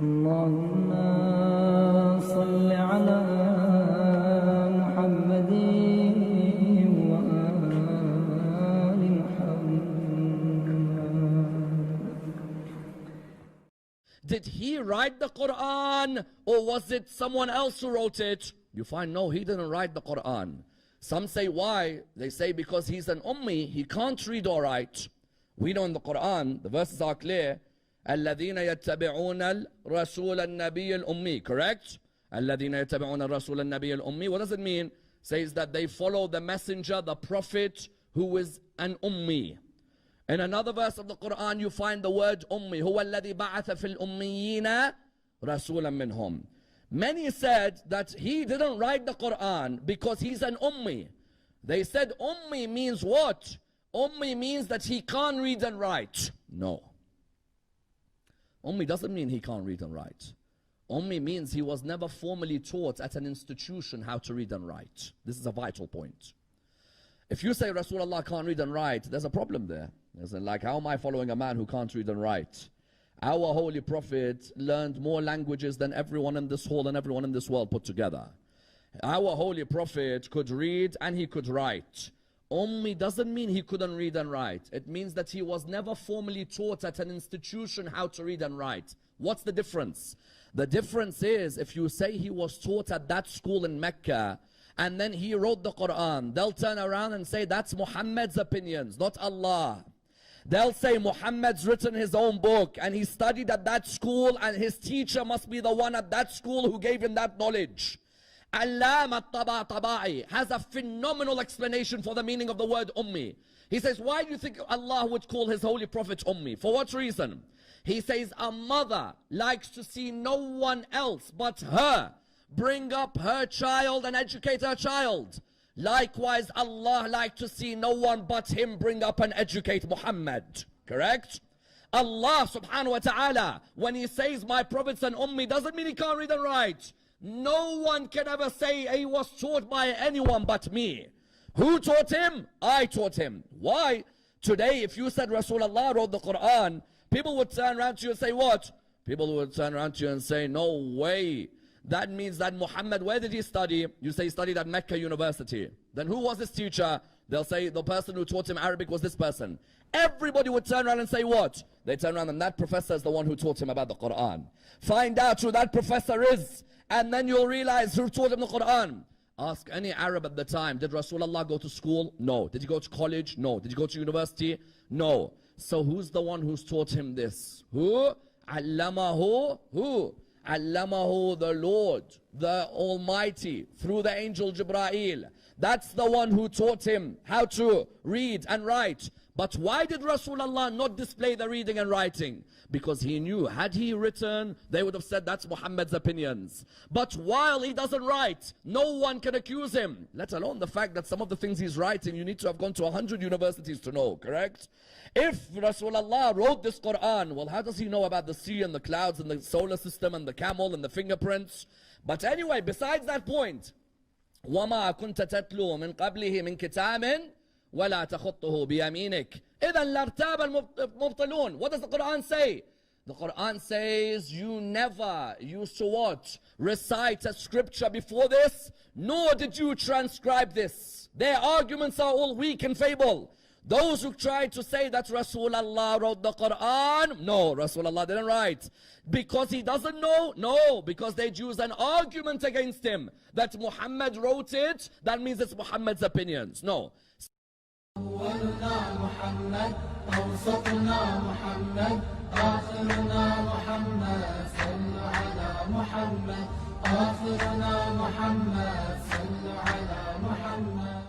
اللهم صل على محمد وآل محمد. Did he write the Quran or was it someone else who wrote it? You find no, he didn't write the Quran. Some say why? They say because he's an ummi, he can't read or write. We know in the Quran, the verses are clear. الذين يتبعون الرسول النبي الأمي, correct? الذين يتبعون الرسول النبي الأمي. What does it mean? Says that they follow the messenger, the prophet, who is an ummi. In another verse of the Quran, you find the word ummi. هو الذي بعث في الأميين رسولا منهم. Many said that he didn't write the Quran because he's an ummi. They said ummi means what? Ummi means that he can't read and write. No. Ummi doesn't mean he can't read and write. Ummi means he was never formally taught at an institution how to read and write. This is a vital point. If you say Rasulullah can't read and write, there's a problem there. There's like, how am I following a man who can't read and write? Our holy prophet learned more languages than everyone in this hall and everyone in this world put together. Our holy prophet could read and he could write. Ummi doesn't mean he couldn't read and write. It means that he was never formally taught at an institution how to read and write. What's the difference? The difference is if you say he was taught at that school in Mecca and then he wrote the Quran, they'll turn around and say that's Muhammad's opinions, not Allah. They'll say Muhammad's written his own book and he studied at that school and his teacher must be the one at that school who gave him that knowledge. Allama al-Tabatabai has a phenomenal explanation for the meaning of the word ummi. He says, why do you think Allah would call his holy prophet ummi? For what reason? He says, a mother likes to see no one else but her bring up her child and educate her child. Likewise, Allah likes to see no one but him bring up and educate Muhammad. Correct? Allah subhanahu wa ta'ala, when he says my prophet's an ummi, doesn't mean he can't read and write. No one can ever say he was taught by anyone but me. Who taught him? I taught him. Why? Today, if you said Rasulullah wrote the Quran, people would turn around to you and say what? People would turn around to you and say, no way. That means that Muhammad, where did he study? You say he studied at Mecca University. Then who was his teacher? They'll say the person who taught him Arabic was this person. Everybody would turn around and say what? They turn around and that professor is the one who taught him about the Quran. Find out who that professor is. And then you'll realize who taught him the Quran. Ask any Arab at the time, did Rasulullah go to school? No. Did he go to college? No. Did he go to university? No. So who's the one who's taught him this? Who? Allamahu? Who? Allamahu, the Lord, the Almighty, through the angel Jibreel. That's the one who taught him how to read and write. But why did Rasulullah not display the reading and writing? Because he knew, had he written, they would have said that's Muhammad's opinions. But while he doesn't write, no one can accuse him. Let alone the fact that some of the things he's writing, you need to have gone to 100 universities to know, correct? If Rasulullah wrote this Quran, well, how does he know about the sea and the clouds and the solar system and the camel and the fingerprints? But anyway, besides that point, وَمَا كُنْتَ تَتْلُو مِنْ قَبْلِهِ مِنْ كِتَابٍ وَلَا تَخُطُّهُ بِيَمِينِكَ إِذًا لَارْتَابَ الْمُبْطِلُونَ. What does the Quran say? The Quran says you never used to what? Recite a scripture before this, nor did you transcribe this. Their arguments are all weak and fable. Those who try to say that Rasulullah wrote the Quran, no, Rasulullah didn't write. Because he doesn't know? No, because they use an argument against him that Muhammad wrote it, that means it's Muhammad's opinions. No. أولنا محمد أوسطنا محمد آخرنا محمد صلوا على محمد آخرنا محمد صلوا على محمد